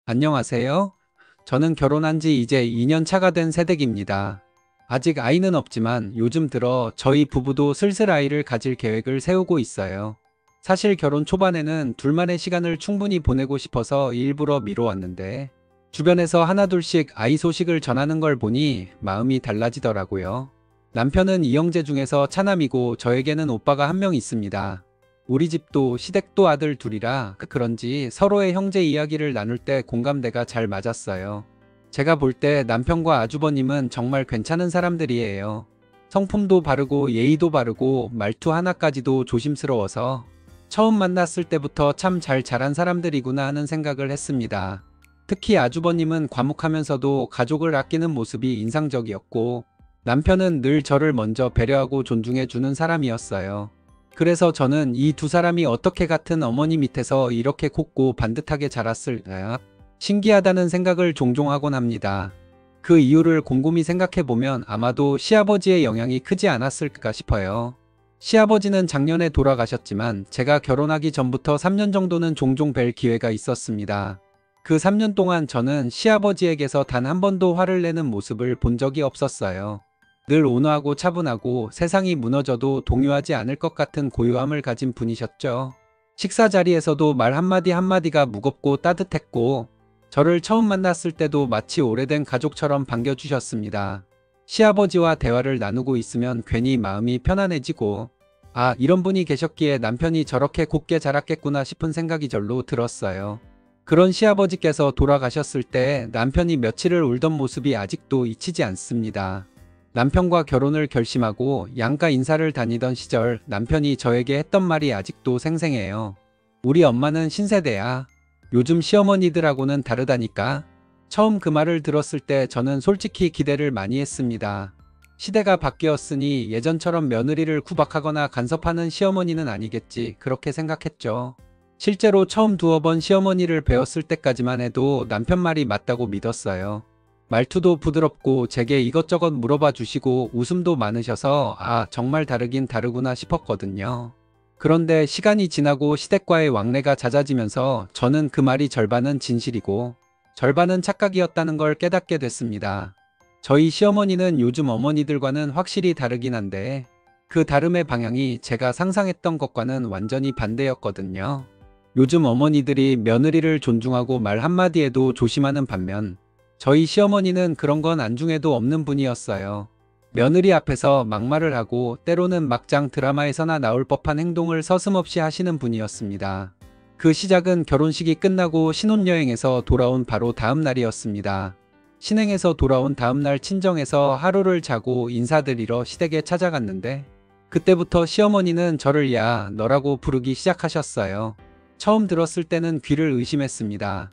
안녕하세요. 저는 결혼한 지 이제 2년 차가 된 새댁입니다. 아직 아이는 없지만 요즘 들어 저희 부부도 슬슬 아이를 가질 계획을 세우고 있어요. 사실 결혼 초반에는 둘만의 시간을 충분히 보내고 싶어서 일부러 미뤄왔는데 주변에서 하나둘씩 아이 소식을 전하는 걸 보니 마음이 달라지더라고요. 남편은 이형제 중에서 차남이고 저에게는 오빠가 한 명 있습니다. 우리 집도 시댁도 아들 둘이라 그런지 서로의 형제 이야기를 나눌 때 공감대가 잘 맞았어요. 제가 볼 때 남편과 아주버님은 정말 괜찮은 사람들이에요. 성품도 바르고 예의도 바르고 말투 하나까지도 조심스러워서 처음 만났을 때부터 참 잘 자란 사람들이구나 하는 생각을 했습니다. 특히 아주버님은 과묵하면서도 가족을 아끼는 모습이 인상적이었고 남편은 늘 저를 먼저 배려하고 존중해주는 사람이었어요. 그래서 저는 이 두 사람이 어떻게 같은 어머니 밑에서 이렇게 곱고 반듯하게 자랐을까? 신기하다는 생각을 종종 하곤 합니다. 그 이유를 곰곰이 생각해보면 아마도 시아버지의 영향이 크지 않았을까 싶어요. 시아버지는 작년에 돌아가셨지만 제가 결혼하기 전부터 3년 정도는 종종 뵐 기회가 있었습니다. 그 3년 동안 저는 시아버지에게서 단 한 번도 화를 내는 모습을 본 적이 없었어요. 늘 온화하고 차분하고 세상이 무너져도 동요하지 않을 것 같은 고요함을 가진 분이셨죠. 식사 자리에서도 말 한마디 한마디가 무겁고 따뜻했고 저를 처음 만났을 때도 마치 오래된 가족처럼 반겨주셨습니다. 시아버지와 대화를 나누고 있으면 괜히 마음이 편안해지고 아, 이런 분이 계셨기에 남편이 저렇게 곱게 자랐겠구나 싶은 생각이 절로 들었어요. 그런 시아버지께서 돌아가셨을 때 남편이 며칠을 울던 모습이 아직도 잊히지 않습니다. 남편과 결혼을 결심하고 양가 인사를 다니던 시절 남편이 저에게 했던 말이 아직도 생생해요. 우리 엄마는 신세대야. 요즘 시어머니들하고는 다르다니까. 처음 그 말을 들었을 때 저는 솔직히 기대를 많이 했습니다. 시대가 바뀌었으니 예전처럼 며느리를 구박하거나 간섭하는 시어머니는 아니겠지 그렇게 생각했죠. 실제로 처음 두어 번 시어머니를 배웠을 때까지만 해도 남편 말이 맞다고 믿었어요. 말투도 부드럽고 제게 이것저것 물어봐 주시고 웃음도 많으셔서 아, 정말 다르긴 다르구나 싶었거든요. 그런데 시간이 지나고 시댁과의 왕래가 잦아지면서 저는 그 말이 절반은 진실이고 절반은 착각이었다는 걸 깨닫게 됐습니다. 저희 시어머니는 요즘 어머니들과는 확실히 다르긴 한데 그 다름의 방향이 제가 상상했던 것과는 완전히 반대였거든요. 요즘 어머니들이 며느리를 존중하고 말 한마디에도 조심하는 반면 저희 시어머니는 그런 건 안중에도 없는 분이었어요. 며느리 앞에서 막말을 하고 때로는 막장 드라마에서나 나올 법한 행동을 서슴없이 하시는 분이었습니다. 그 시작은 결혼식이 끝나고 신혼여행에서 돌아온 바로 다음 날이었습니다. 신행에서 돌아온 다음 날 친정에서 하루를 자고 인사드리러 시댁에 찾아갔는데 그때부터 시어머니는 저를 야, 너라고 부르기 시작하셨어요. 처음 들었을 때는 귀를 의심했습니다.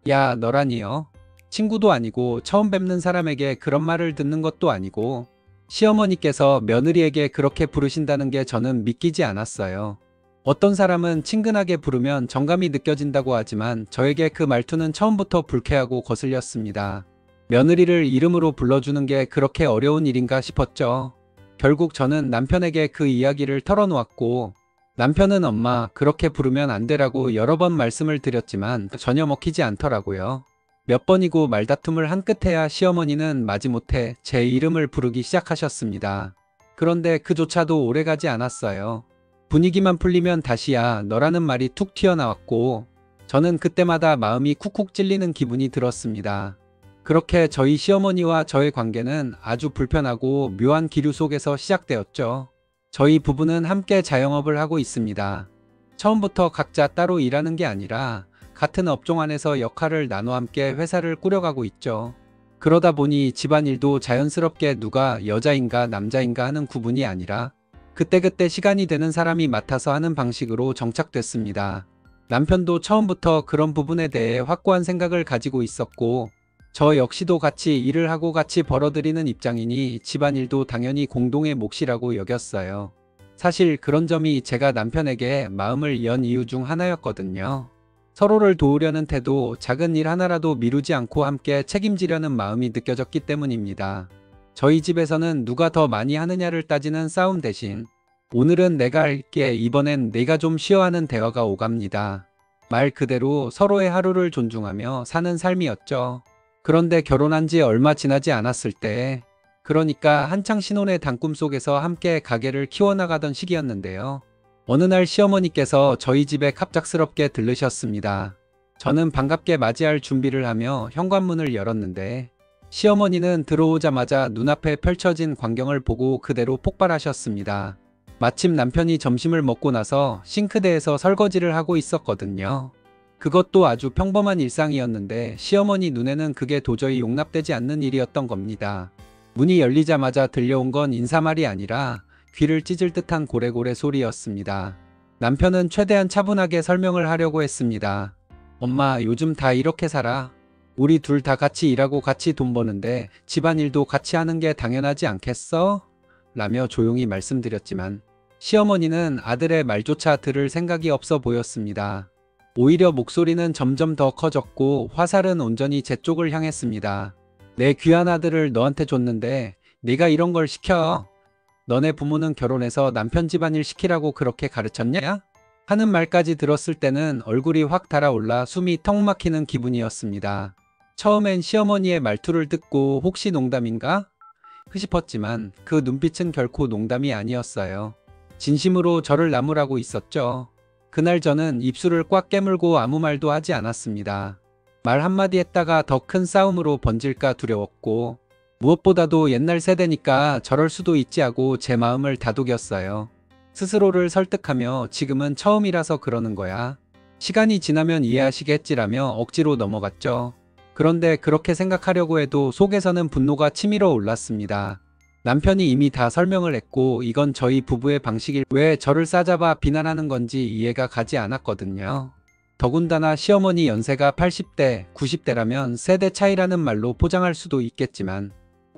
야, 너라니요? 친구도 아니고 처음 뵙는 사람에게 그런 말을 듣는 것도 아니고 시어머니께서 며느리에게 그렇게 부르신다는 게 저는 믿기지 않았어요. 어떤 사람은 친근하게 부르면 정감이 느껴진다고 하지만 저에게 그 말투는 처음부터 불쾌하고 거슬렸습니다. 며느리를 이름으로 불러주는 게 그렇게 어려운 일인가 싶었죠. 결국 저는 남편에게 그 이야기를 털어놓았고 남편은 엄마 그렇게 부르면 안 되라고 여러 번 말씀을 드렸지만 전혀 먹히지 않더라고요. 몇 번이고 말다툼을 한 끝에야 시어머니는 마지못해 제 이름을 부르기 시작하셨습니다. 그런데 그조차도 오래가지 않았어요. 분위기만 풀리면 다시야 너라는 말이 툭 튀어나왔고 저는 그때마다 마음이 쿡쿡 찔리는 기분이 들었습니다. 그렇게 저희 시어머니와 저의 관계는 아주 불편하고 묘한 기류 속에서 시작되었죠. 저희 부부는 함께 자영업을 하고 있습니다. 처음부터 각자 따로 일하는 게 아니라 같은 업종 안에서 역할을 나눠 함께 회사를 꾸려가고 있죠. 그러다 보니 집안일도 자연스럽게 누가 여자인가 남자인가 하는 구분이 아니라 그때그때 시간이 되는 사람이 맡아서 하는 방식으로 정착됐습니다. 남편도 처음부터 그런 부분에 대해 확고한 생각을 가지고 있었고 저 역시도 같이 일을 하고 같이 벌어들이는 입장이니 집안일도 당연히 공동의 몫이라고 여겼어요. 사실 그런 점이 제가 남편에게 마음을 연 이유 중 하나였거든요. 서로를 도우려는 태도, 작은 일 하나라도 미루지 않고 함께 책임지려는 마음이 느껴졌기 때문입니다. 저희 집에서는 누가 더 많이 하느냐를 따지는 싸움 대신 오늘은 내가 할게, 이번엔 내가 좀 쉬어 하는 대화가 오갑니다. 말 그대로 서로의 하루를 존중하며 사는 삶이었죠. 그런데 결혼한 지 얼마 지나지 않았을 때, 그러니까 한창 신혼의 단꿈 속에서 함께 가게를 키워나가던 시기였는데요. 어느 날 시어머니께서 저희 집에 갑작스럽게 들르셨습니다. 저는 반갑게 맞이할 준비를 하며 현관문을 열었는데, 시어머니는 들어오자마자 눈앞에 펼쳐진 광경을 보고 그대로 폭발하셨습니다. 마침 남편이 점심을 먹고 나서 싱크대에서 설거지를 하고 있었거든요. 그것도 아주 평범한 일상이었는데 시어머니 눈에는 그게 도저히 용납되지 않는 일이었던 겁니다. 문이 열리자마자 들려온 건 인사말이 아니라 귀를 찢을 듯한 고래고래 소리였습니다. 남편은 최대한 차분하게 설명을 하려고 했습니다. 엄마, 요즘 다 이렇게 살아. 우리 둘 다 같이 일하고 같이 돈 버는데 집안일도 같이 하는 게 당연하지 않겠어? 라며 조용히 말씀드렸지만 시어머니는 아들의 말조차 들을 생각이 없어 보였습니다. 오히려 목소리는 점점 더 커졌고 화살은 온전히 제 쪽을 향했습니다. 내 귀한 아들을 너한테 줬는데 네가 이런 걸 시켜? 너네 부모는 결혼해서 남편 집안일 시키라고 그렇게 가르쳤냐? 하는 말까지 들었을 때는 얼굴이 확 달아올라 숨이 턱 막히는 기분이었습니다. 처음엔 시어머니의 말투를 듣고 혹시 농담인가? 싶었지만 그 눈빛은 결코 농담이 아니었어요. 진심으로 저를 나무라고 있었죠. 그날 저는 입술을 꽉 깨물고 아무 말도 하지 않았습니다. 말 한마디 했다가 더 큰 싸움으로 번질까 두려웠고 무엇보다도 옛날 세대니까 저럴 수도 있지 하고 제 마음을 다독였어요. 스스로를 설득하며 지금은 처음이라서 그러는 거야. 시간이 지나면 이해하시겠지라며 억지로 넘어갔죠. 그런데 그렇게 생각하려고 해도 속에서는 분노가 치밀어 올랐습니다. 남편이 이미 다 설명을 했고 이건 저희 부부의 방식일 왜 저를 싸잡아 비난하는 건지 이해가 가지 않았거든요. 더군다나 시어머니 연세가 80대, 90대라면 세대 차이라는 말로 포장할 수도 있겠지만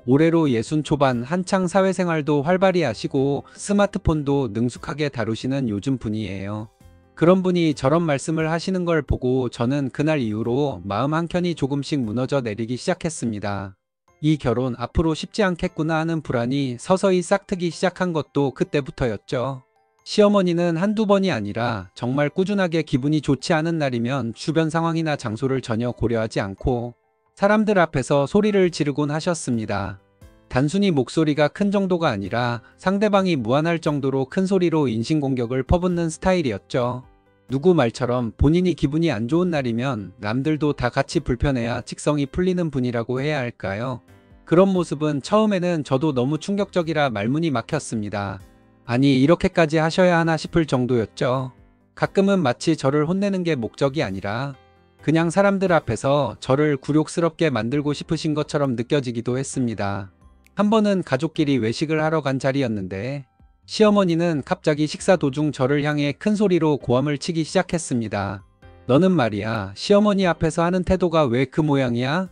올해로 60 초반 한창 사회생활도 활발히 하시고 스마트폰도 능숙하게 다루시는 요즘 분이에요. 그런 분이 저런 말씀을 하시는 걸 보고 저는 그날 이후로 마음 한켠이 조금씩 무너져 내리기 시작했습니다. 이 결혼 앞으로 쉽지 않겠구나 하는 불안이 서서히 싹트기 시작한 것도 그때부터였죠. 시어머니는 한두 번이 아니라 정말 꾸준하게 기분이 좋지 않은 날이면 주변 상황이나 장소를 전혀 고려하지 않고 사람들 앞에서 소리를 지르곤 하셨습니다. 단순히 목소리가 큰 정도가 아니라 상대방이 무안할 정도로 큰 소리로 인신공격을 퍼붓는 스타일이었죠. 누구 말처럼 본인이 기분이 안 좋은 날이면 남들도 다 같이 불편해야 직성이 풀리는 분이라고 해야 할까요? 그런 모습은 처음에는 저도 너무 충격적이라 말문이 막혔습니다. 아니, 이렇게까지 하셔야 하나 싶을 정도였죠. 가끔은 마치 저를 혼내는 게 목적이 아니라 그냥 사람들 앞에서 저를 굴욕스럽게 만들고 싶으신 것처럼 느껴지기도 했습니다. 한 번은 가족끼리 외식을 하러 간 자리였는데 시어머니는 갑자기 식사 도중 저를 향해 큰 소리로 고함을 치기 시작했습니다. 너는 말이야, 시어머니 앞에서 하는 태도가 왜 그 모양이야?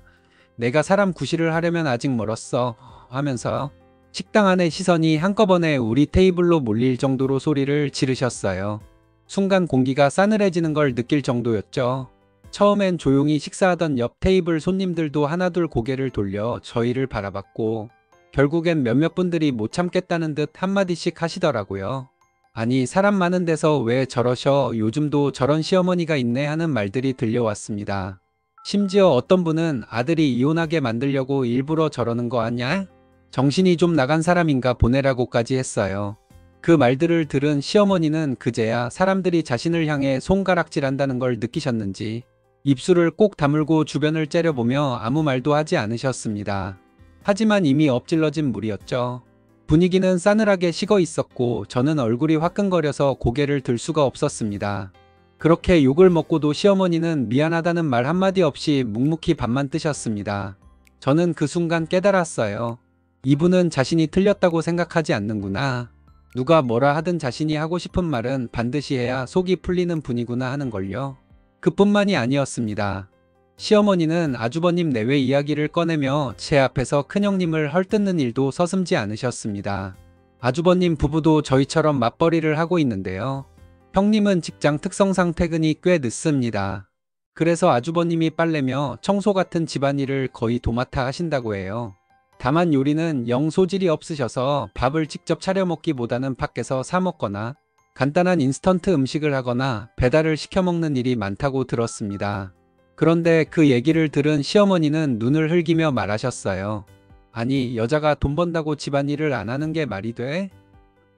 내가 사람 구실을 하려면 아직 멀었어 하면서 식당 안의 시선이 한꺼번에 우리 테이블로 몰릴 정도로 소리를 지르셨어요. 순간 공기가 싸늘해지는 걸 느낄 정도였죠. 처음엔 조용히 식사하던 옆 테이블 손님들도 하나둘 고개를 돌려 저희를 바라봤고 결국엔 몇몇 분들이 못 참겠다는 듯 한마디씩 하시더라고요. 아니, 사람 많은 데서 왜 저러셔? 요즘도 저런 시어머니가 있네 하는 말들이 들려왔습니다. 심지어 어떤 분은 아들이 이혼하게 만들려고 일부러 저러는 거 아냐? 정신이 좀 나간 사람인가 보내라고까지 했어요. 그 말들을 들은 시어머니는 그제야 사람들이 자신을 향해 손가락질한다는 걸 느끼셨는지 입술을 꼭 다물고 주변을 째려보며 아무 말도 하지 않으셨습니다. 하지만 이미 엎질러진 물이었죠. 분위기는 싸늘하게 식어 있었고 저는 얼굴이 화끈거려서 고개를 들 수가 없었습니다. 그렇게 욕을 먹고도 시어머니는 미안하다는 말 한마디 없이 묵묵히 밥만 뜨셨습니다. 저는 그 순간 깨달았어요. 이분은 자신이 틀렸다고 생각하지 않는구나. 누가 뭐라 하든 자신이 하고 싶은 말은 반드시 해야 속이 풀리는 분이구나 하는 걸요. 그뿐만이 아니었습니다. 시어머니는 아주버님 내외 이야기를 꺼내며 제 앞에서 큰형님을 헐뜯는 일도 서슴지 않으셨습니다. 아주버님 부부도 저희처럼 맞벌이를 하고 있는데요. 형님은 직장 특성상 퇴근이 꽤 늦습니다. 그래서 아주버님이 빨래며 청소 같은 집안일을 거의 도맡아 하신다고 해요. 다만 요리는 영 소질이 없으셔서 밥을 직접 차려 먹기보다는 밖에서 사 먹거나 간단한 인스턴트 음식을 하거나 배달을 시켜 먹는 일이 많다고 들었습니다. 그런데 그 얘기를 들은 시어머니는 눈을 흘기며 말하셨어요. 아니, 여자가 돈 번다고 집안일을 안 하는 게 말이 돼?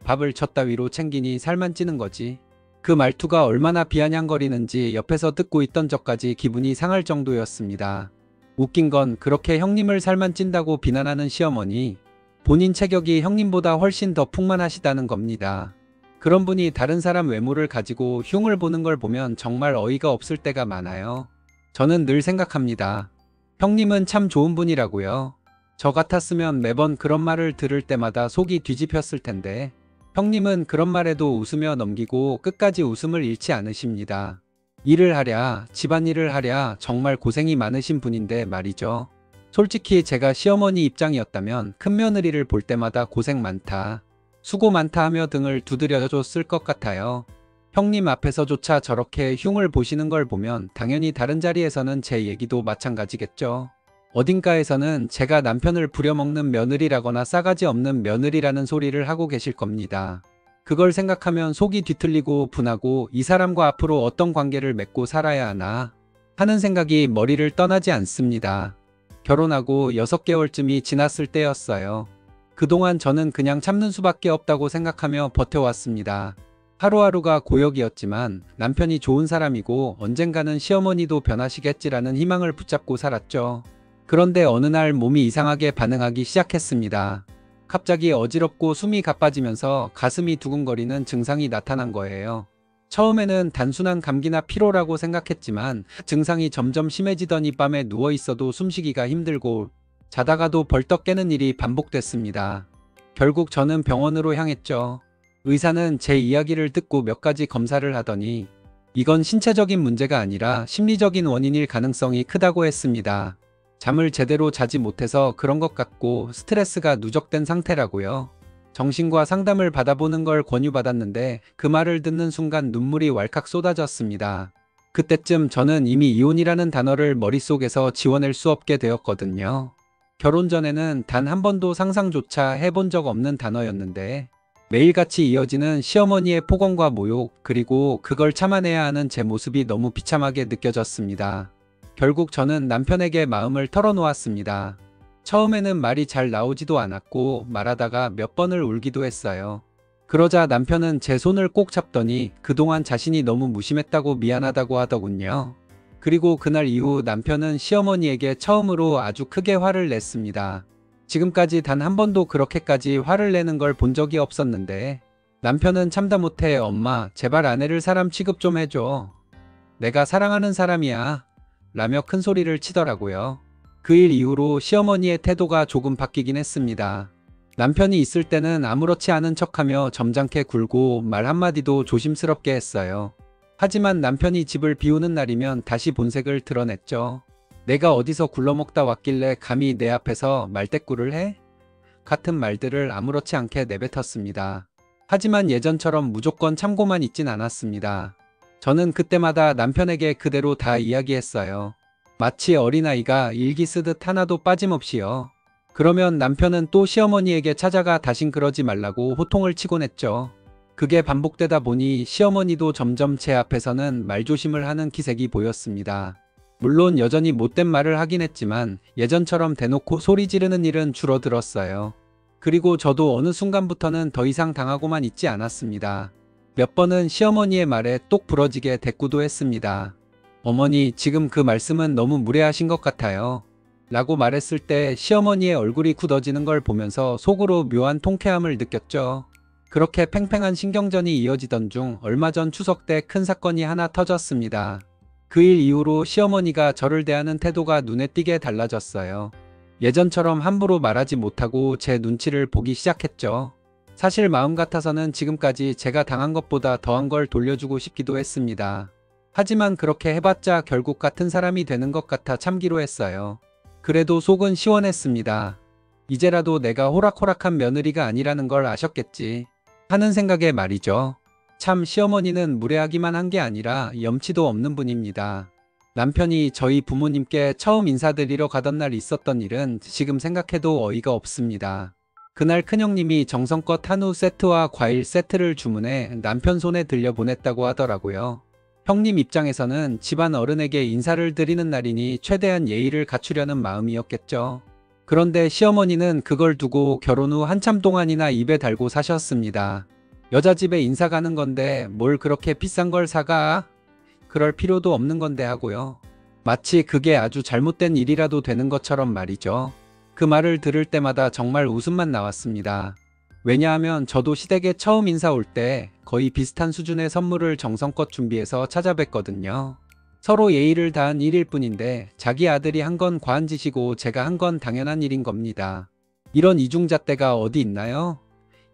밥을 젓다위로 챙기니 살만 찌는 거지. 그 말투가 얼마나 비아냥거리는지 옆에서 듣고 있던 저까지 기분이 상할 정도였습니다. 웃긴 건 그렇게 형님을 살만 찐다고 비난하는 시어머니, 본인 체격이 형님보다 훨씬 더 풍만하시다는 겁니다. 그런 분이 다른 사람 외모를 가지고 흉을 보는 걸 보면 정말 어이가 없을 때가 많아요. 저는 늘 생각합니다. 형님은 참 좋은 분이라고요. 저 같았으면 매번 그런 말을 들을 때마다 속이 뒤집혔을 텐데, 형님은 그런 말에도 웃으며 넘기고 끝까지 웃음을 잃지 않으십니다. 일을 하랴, 집안일을 하랴 정말 고생이 많으신 분인데 말이죠. 솔직히 제가 시어머니 입장이었다면 큰며느리를 볼 때마다 고생 많다, 수고 많다 하며 등을 두드려줬을 것 같아요. 형님 앞에서조차 저렇게 흉을 보시는 걸 보면 당연히 다른 자리에서는 제 얘기도 마찬가지겠죠. 어딘가에서는 제가 남편을 부려먹는 며느리라거나 싸가지 없는 며느리라는 소리를 하고 계실 겁니다. 그걸 생각하면 속이 뒤틀리고 분하고 이 사람과 앞으로 어떤 관계를 맺고 살아야 하나 하는 생각이 머리를 떠나지 않습니다. 결혼하고 6개월쯤이 지났을 때였어요. 그동안 저는 그냥 참는 수밖에 없다고 생각하며 버텨왔습니다. 하루하루가 고역이었지만 남편이 좋은 사람이고 언젠가는 시어머니도 변하시겠지라는 희망을 붙잡고 살았죠. 그런데 어느 날 몸이 이상하게 반응하기 시작했습니다. 갑자기 어지럽고 숨이 가빠지면서 가슴이 두근거리는 증상이 나타난 거예요. 처음에는 단순한 감기나 피로라고 생각했지만 증상이 점점 심해지더니 밤에 누워 있어도 숨쉬기가 힘들고 자다가도 벌떡 깨는 일이 반복됐습니다. 결국 저는 병원으로 향했죠. 의사는 제 이야기를 듣고 몇 가지 검사를 하더니 이건 신체적인 문제가 아니라 심리적인 원인일 가능성이 크다고 했습니다. 잠을 제대로 자지 못해서 그런 것 같고 스트레스가 누적된 상태라고요. 정신과 상담을 받아보는 걸 권유받았는데 그 말을 듣는 순간 눈물이 왈칵 쏟아졌습니다. 그때쯤 저는 이미 이혼이라는 단어를 머릿속에서 지워낼 수 없게 되었거든요. 결혼 전에는 단 한 번도 상상조차 해본 적 없는 단어였는데 매일같이 이어지는 시어머니의 폭언과 모욕, 그리고 그걸 참아내야 하는 제 모습이 너무 비참하게 느껴졌습니다. 결국 저는 남편에게 마음을 털어놓았습니다. 처음에는 말이 잘 나오지도 않았고 말하다가 몇 번을 울기도 했어요. 그러자 남편은 제 손을 꼭 잡더니 그동안 자신이 너무 무심했다고 미안하다고 하더군요. 그리고 그날 이후 남편은 시어머니에게 처음으로 아주 크게 화를 냈습니다. 지금까지 단 한 번도 그렇게까지 화를 내는 걸 본 적이 없었는데 남편은 참다 못해 엄마 제발 아내를 사람 취급 좀 해줘. 내가 사랑하는 사람이야. 라며 큰 소리를 치더라고요. 그 일 이후로 시어머니의 태도가 조금 바뀌긴 했습니다. 남편이 있을 때는 아무렇지 않은 척하며 점잖게 굴고 말 한마디도 조심스럽게 했어요. 하지만 남편이 집을 비우는 날이면 다시 본색을 드러냈죠. 내가 어디서 굴러먹다 왔길래 감히 내 앞에서 말대꾸를 해? 같은 말들을 아무렇지 않게 내뱉었습니다. 하지만 예전처럼 무조건 참고만 있진 않았습니다. 저는 그때마다 남편에게 그대로 다 이야기했어요. 마치 어린아이가 일기 쓰듯 하나도 빠짐없이요. 그러면 남편은 또 시어머니에게 찾아가 다신 그러지 말라고 호통을 치곤 했죠. 그게 반복되다 보니 시어머니도 점점 제 앞에서는 말조심을 하는 기색이 보였습니다. 물론 여전히 못된 말을 하긴 했지만 예전처럼 대놓고 소리 지르는 일은 줄어들었어요. 그리고 저도 어느 순간부터는 더 이상 당하고만 있지 않았습니다. 몇 번은 시어머니의 말에 똑 부러지게 대꾸도 했습니다. 어머니, 지금 그 말씀은 너무 무례하신 것 같아요. 라고 말했을 때 시어머니의 얼굴이 굳어지는 걸 보면서 속으로 묘한 통쾌함을 느꼈죠. 그렇게 팽팽한 신경전이 이어지던 중 얼마 전 추석 때 큰 사건이 하나 터졌습니다. 그 일 이후로 시어머니가 저를 대하는 태도가 눈에 띄게 달라졌어요. 예전처럼 함부로 말하지 못하고 제 눈치를 보기 시작했죠. 사실 마음 같아서는 지금까지 제가 당한 것보다 더한 걸 돌려주고 싶기도 했습니다. 하지만 그렇게 해봤자 결국 같은 사람이 되는 것 같아 참기로 했어요. 그래도 속은 시원했습니다. 이제라도 내가 호락호락한 며느리가 아니라는 걸 아셨겠지 하는 생각에 말이죠. 참 시어머니는 무례하기만 한 게 아니라 염치도 없는 분입니다. 남편이 저희 부모님께 처음 인사드리러 가던 날 있었던 일은 지금 생각해도 어이가 없습니다. 그날 큰형님이 정성껏 한우 세트와 과일 세트를 주문해 남편 손에 들려보냈다고 하더라고요. 형님 입장에서는 집안 어른에게 인사를 드리는 날이니 최대한 예의를 갖추려는 마음이었겠죠. 그런데 시어머니는 그걸 두고 결혼 후 한참 동안이나 입에 달고 사셨습니다. 여자 집에 인사 가는 건데 뭘 그렇게 비싼 걸 사가? 그럴 필요도 없는 건데 하고요. 마치 그게 아주 잘못된 일이라도 되는 것처럼 말이죠. 그 말을 들을 때마다 정말 웃음만 나왔습니다. 왜냐하면 저도 시댁에 처음 인사 올 때 거의 비슷한 수준의 선물을 정성껏 준비해서 찾아뵀거든요. 서로 예의를 다한 일일 뿐인데 자기 아들이 한 건 과한 짓이고 제가 한 건 당연한 일인 겁니다. 이런 이중잣대가 어디 있나요?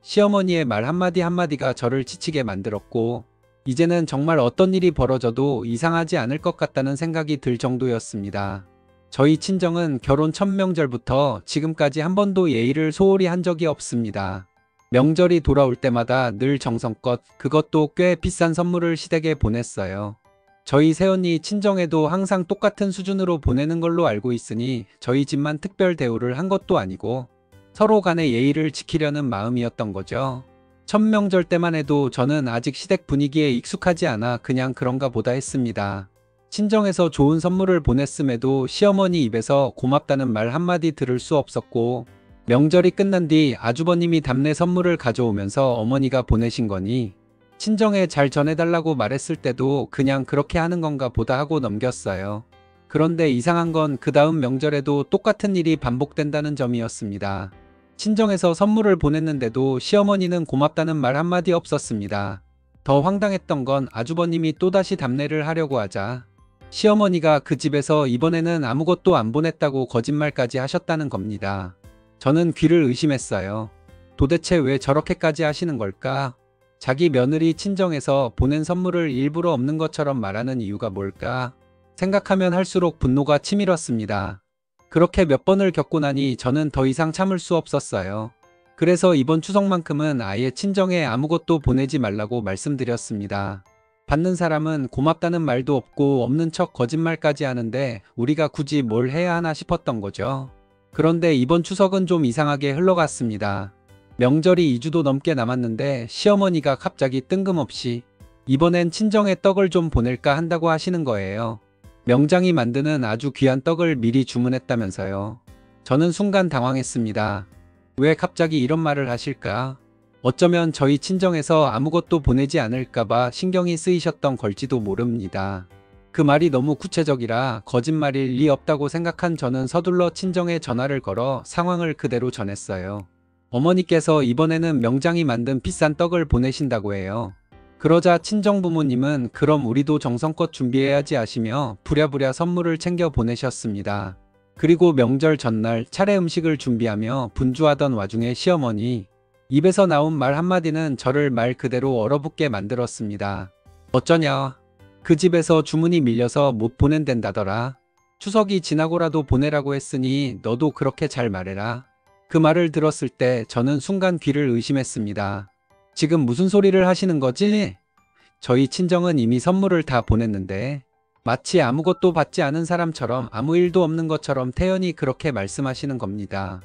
시어머니의 말 한마디 한마디가 저를 지치게 만들었고 이제는 정말 어떤 일이 벌어져도 이상하지 않을 것 같다는 생각이 들 정도였습니다. 저희 친정은 결혼 첫 명절부터 지금까지 한 번도 예의를 소홀히 한 적이 없습니다. 명절이 돌아올 때마다 늘 정성껏 그것도 꽤 비싼 선물을 시댁에 보냈어요. 저희 새언니 친정에도 항상 똑같은 수준으로 보내는 걸로 알고 있으니 저희 집만 특별 대우를 한 것도 아니고 서로 간의 예의를 지키려는 마음이었던 거죠. 첫 명절 때만 해도 저는 아직 시댁 분위기에 익숙하지 않아 그냥 그런가 보다 했습니다. 친정에서 좋은 선물을 보냈음에도 시어머니 입에서 고맙다는 말 한마디 들을 수 없었고 명절이 끝난 뒤 아주버님이 답례 선물을 가져오면서 어머니가 보내신 거니 친정에 잘 전해달라고 말했을 때도 그냥 그렇게 하는 건가 보다 하고 넘겼어요. 그런데 이상한 건 그 다음 명절에도 똑같은 일이 반복된다는 점이었습니다. 친정에서 선물을 보냈는데도 시어머니는 고맙다는 말 한마디 없었습니다. 더 황당했던 건 아주버님이 또다시 답례를 하려고 하자 시어머니가 그 집에서 이번에는 아무것도 안 보냈다고 거짓말까지 하셨다는 겁니다. 저는 귀를 의심했어요. 도대체 왜 저렇게까지 하시는 걸까? 자기 며느리 친정에서 보낸 선물을 일부러 없는 것처럼 말하는 이유가 뭘까? 생각하면 할수록 분노가 치밀었습니다. 그렇게 몇 번을 겪고 나니 저는 더 이상 참을 수 없었어요. 그래서 이번 추석만큼은 아예 친정에 아무것도 보내지 말라고 말씀드렸습니다. 받는 사람은 고맙다는 말도 없고 없는 척 거짓말까지 하는데 우리가 굳이 뭘 해야 하나 싶었던 거죠. 그런데 이번 추석은 좀 이상하게 흘러갔습니다. 명절이 2주도 넘게 남았는데 시어머니가 갑자기 뜬금없이 이번엔 친정에 떡을 좀 보낼까 한다고 하시는 거예요. 명장이 만드는 아주 귀한 떡을 미리 주문했다면서요. 저는 순간 당황했습니다. 왜 갑자기 이런 말을 하실까? 어쩌면 저희 친정에서 아무것도 보내지 않을까봐 신경이 쓰이셨던 걸지도 모릅니다. 그 말이 너무 구체적이라 거짓말일 리 없다고 생각한 저는 서둘러 친정에 전화를 걸어 상황을 그대로 전했어요. 어머니께서 이번에는 명장이 만든 비싼 떡을 보내신다고 해요. 그러자 친정 부모님은 그럼 우리도 정성껏 준비해야지 하시며 부랴부랴 선물을 챙겨 보내셨습니다. 그리고 명절 전날 차례 음식을 준비하며 분주하던 와중에 시어머니 입에서 나온 말 한마디는 저를 말 그대로 얼어붙게 만들었습니다. 어쩌냐? 그 집에서 주문이 밀려서 못 보낸댄다더라. 추석이 지나고라도 보내라고 했으니 너도 그렇게 잘 말해라. 그 말을 들었을 때 저는 순간 귀를 의심했습니다. 지금 무슨 소리를 하시는 거지? 저희 친정은 이미 선물을 다 보냈는데 마치 아무것도 받지 않은 사람처럼 아무 일도 없는 것처럼 태연히 그렇게 말씀하시는 겁니다.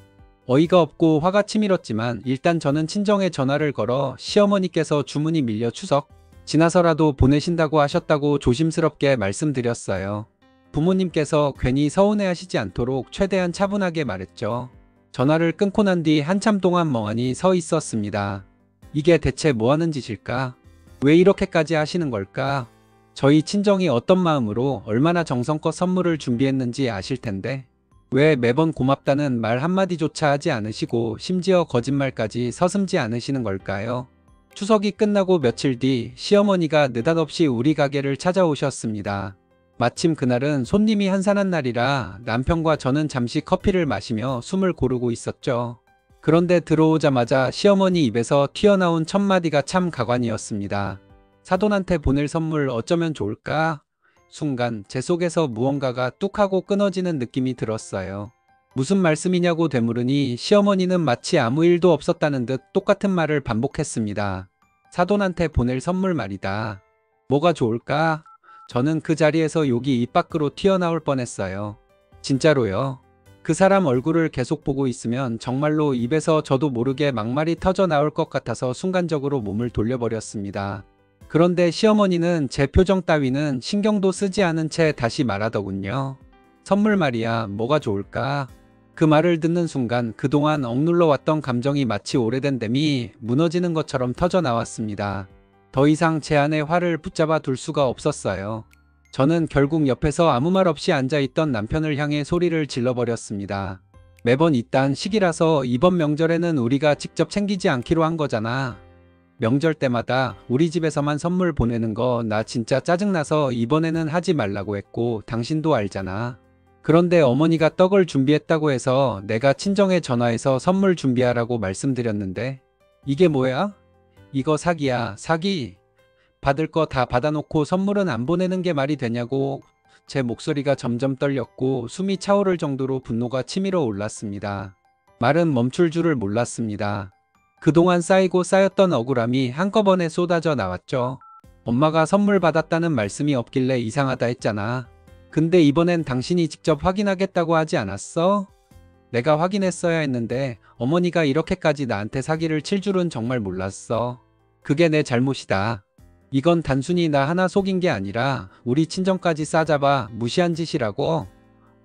어이가 없고 화가 치밀었지만 일단 저는 친정에 전화를 걸어 시어머니께서 주문이 밀려 추석 지나서라도 보내신다고 하셨다고 조심스럽게 말씀드렸어요. 부모님께서 괜히 서운해하시지 않도록 최대한 차분하게 말했죠. 전화를 끊고 난 뒤 한참 동안 멍하니 서 있었습니다. 이게 대체 뭐하는 짓일까? 왜 이렇게까지 하시는 걸까? 저희 친정이 어떤 마음으로 얼마나 정성껏 선물을 준비했는지 아실 텐데 왜 매번 고맙다는 말 한마디조차 하지 않으시고 심지어 거짓말까지 서슴지 않으시는 걸까요? 추석이 끝나고 며칠 뒤 시어머니가 느닷없이 우리 가게를 찾아오셨습니다. 마침 그날은 손님이 한산한 날이라 남편과 저는 잠시 커피를 마시며 숨을 고르고 있었죠. 그런데 들어오자마자 시어머니 입에서 튀어나온 첫 마디가 참 가관이었습니다. 사돈한테 보낼 선물 어쩌면 좋을까? 순간 제 속에서 무언가가 뚝 하고 끊어지는 느낌이 들었어요. 무슨 말씀이냐고 되물으니 시어머니는 마치 아무 일도 없었다는 듯 똑같은 말을 반복했습니다. 사돈한테 보낼 선물 말이다. 뭐가 좋을까? 저는 그 자리에서 욕이 입 밖으로 튀어나올 뻔했어요. 진짜로요. 그 사람 얼굴을 계속 보고 있으면 정말로 입에서 저도 모르게 막말이 터져 나올 것 같아서 순간적으로 몸을 돌려버렸습니다. 그런데 시어머니는 제 표정 따위는 신경도 쓰지 않은 채 다시 말하더군요. 선물 말이야, 뭐가 좋을까? 그 말을 듣는 순간 그동안 억눌러 왔던 감정이 마치 오래된 댐이 무너지는 것처럼 터져 나왔습니다. 더 이상 제 안에 화를 붙잡아 둘 수가 없었어요. 저는 결국 옆에서 아무 말 없이 앉아있던 남편을 향해 소리를 질러버렸습니다. 매번 이딴 시기라서 이번 명절에는 우리가 직접 챙기지 않기로 한 거잖아. 명절 때마다 우리 집에서만 선물 보내는 거 나 진짜 짜증나서 이번에는 하지 말라고 했고 당신도 알잖아. 그런데 어머니가 떡을 준비했다고 해서 내가 친정에 전화해서 선물 준비하라고 말씀드렸는데 이게 뭐야? 이거 사기야, 사기. 받을 거 다 받아놓고 선물은 안 보내는 게 말이 되냐고. 제 목소리가 점점 떨렸고 숨이 차오를 정도로 분노가 치밀어 올랐습니다. 말은 멈출 줄을 몰랐습니다. 그동안 쌓이고 쌓였던 억울함이 한꺼번에 쏟아져 나왔죠. 엄마가 선물 받았다는 말씀이 없길래 이상하다 했잖아. 근데 이번엔 당신이 직접 확인하겠다고 하지 않았어? 내가 확인했어야 했는데 어머니가 이렇게까지 나한테 사기를 칠 줄은 정말 몰랐어. 그게 내 잘못이다. 이건 단순히 나 하나 속인 게 아니라 우리 친정까지 싸잡아 무시한 짓이라고.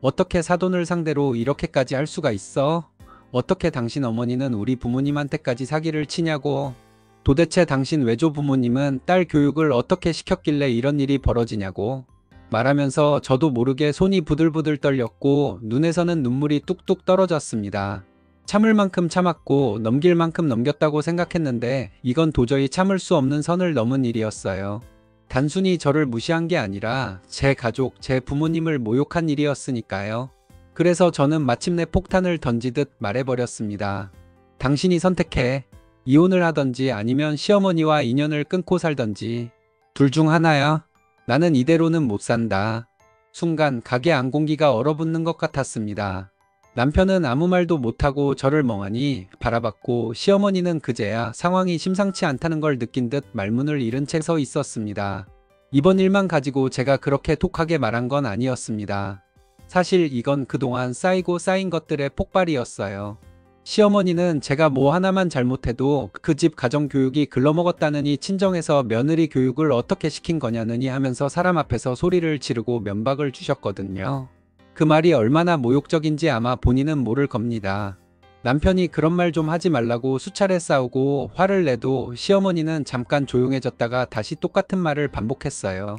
어떻게 사돈을 상대로 이렇게까지 할 수가 있어? 어떻게 당신 어머니는 우리 부모님한테까지 사기를 치냐고. 도대체 당신 외조 부모님은 딸 교육을 어떻게 시켰길래 이런 일이 벌어지냐고. 말하면서 저도 모르게 손이 부들부들 떨렸고 눈에서는 눈물이 뚝뚝 떨어졌습니다. 참을 만큼 참았고 넘길 만큼 넘겼다고 생각했는데 이건 도저히 참을 수 없는 선을 넘은 일이었어요. 단순히 저를 무시한 게 아니라 제 가족, 제 부모님을 모욕한 일이었으니까요. 그래서 저는 마침내 폭탄을 던지듯 말해버렸습니다. 당신이 선택해. 이혼을 하던지 아니면 시어머니와 인연을 끊고 살던지. 둘 중 하나야. 나는 이대로는 못 산다. 순간 가게 안공기가 얼어붙는 것 같았습니다. 남편은 아무 말도 못하고 저를 멍하니 바라봤고 시어머니는 그제야 상황이 심상치 않다는 걸 느낀 듯 말문을 잃은 채 서 있었습니다. 이번 일만 가지고 제가 그렇게 톡하게 말한 건 아니었습니다. 사실 이건 그동안 쌓이고 쌓인 것들의 폭발이었어요. 시어머니는 제가 뭐 하나만 잘못해도 그 집 가정교육이 글러먹었다느니 친정에서 며느리 교육을 어떻게 시킨 거냐느니 하면서 사람 앞에서 소리를 지르고 면박을 주셨거든요. 그 말이 얼마나 모욕적인지 아마 본인은 모를 겁니다. 남편이 그런 말 좀 하지 말라고 수차례 싸우고 화를 내도 시어머니는 잠깐 조용해졌다가 다시 똑같은 말을 반복했어요.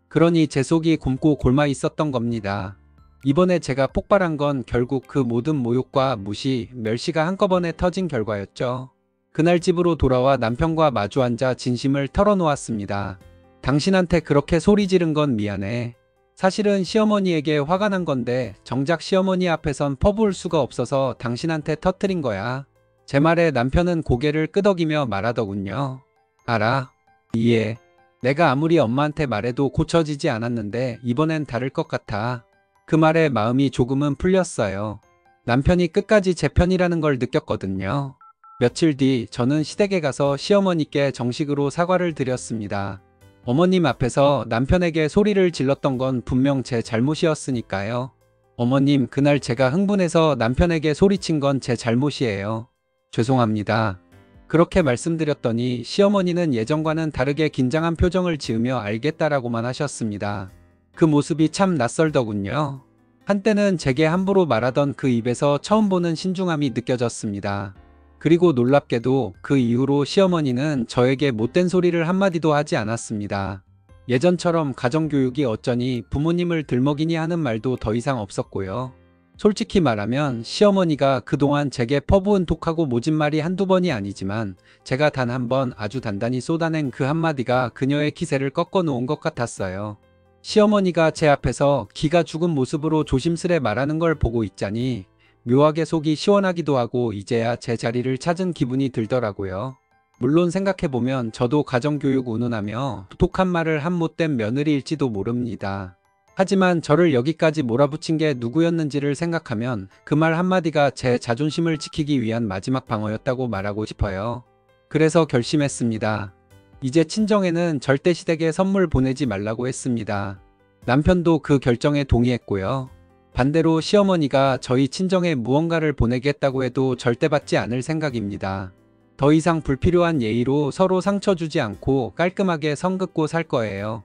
그러니 제 속이 곪고 골마 있었던 겁니다. 이번에 제가 폭발한 건 결국 그 모든 모욕과 무시, 멸시가 한꺼번에 터진 결과였죠. 그날 집으로 돌아와 남편과 마주 앉아 진심을 털어놓았습니다. 당신한테 그렇게 소리 지른 건 미안해. 사실은 시어머니에게 화가 난 건데 정작 시어머니 앞에선 퍼부을 수가 없어서 당신한테 터뜨린 거야. 제 말에 남편은 고개를 끄덕이며 말하더군요. 알아. 이해. 내가 아무리 엄마한테 말해도 고쳐지지 않았는데 이번엔 다를 것 같아. 그 말에 마음이 조금은 풀렸어요. 남편이 끝까지 제 편이라는 걸 느꼈거든요. 며칠 뒤 저는 시댁에 가서 시어머니께 정식으로 사과를 드렸습니다. 어머님 앞에서 남편에게 소리를 질렀던 건 분명 제 잘못이었으니까요. 어머님, 그날 제가 흥분해서 남편에게 소리친 건 제 잘못이에요. 죄송합니다. 그렇게 말씀드렸더니 시어머니는 예전과는 다르게 긴장한 표정을 지으며 알겠다라고만 하셨습니다. 그 모습이 참 낯설더군요. 한때는 제게 함부로 말하던 그 입에서 처음 보는 신중함이 느껴졌습니다. 그리고 놀랍게도 그 이후로 시어머니는 저에게 못된 소리를 한마디도 하지 않았습니다. 예전처럼 가정교육이 어쩌니 부모님을 들먹이니 하는 말도 더 이상 없었고요. 솔직히 말하면 시어머니가 그동안 제게 퍼부은 톡하고 모진 말이 한두 번이 아니지만 제가 단 한 번 아주 단단히 쏟아낸 그 한마디가 그녀의 기세를 꺾어 놓은 것 같았어요. 시어머니가 제 앞에서 기가 죽은 모습으로 조심스레 말하는 걸 보고 있자니 묘하게 속이 시원하기도 하고 이제야 제 자리를 찾은 기분이 들더라고요. 물론 생각해보면 저도 가정교육 운운하며 독한 말을 한 못된 며느리일지도 모릅니다. 하지만 저를 여기까지 몰아붙인 게 누구였는지를 생각하면 그 말 한마디가 제 자존심을 지키기 위한 마지막 방어였다고 말하고 싶어요. 그래서 결심했습니다. 이제 친정에는 절대 시댁에 선물 보내지 말라고 했습니다. 남편도 그 결정에 동의했고요. 반대로 시어머니가 저희 친정에 무언가를 보내겠다고 해도 절대 받지 않을 생각입니다. 더 이상 불필요한 예의로 서로 상처 주지 않고 깔끔하게 선 긋고 살 거예요.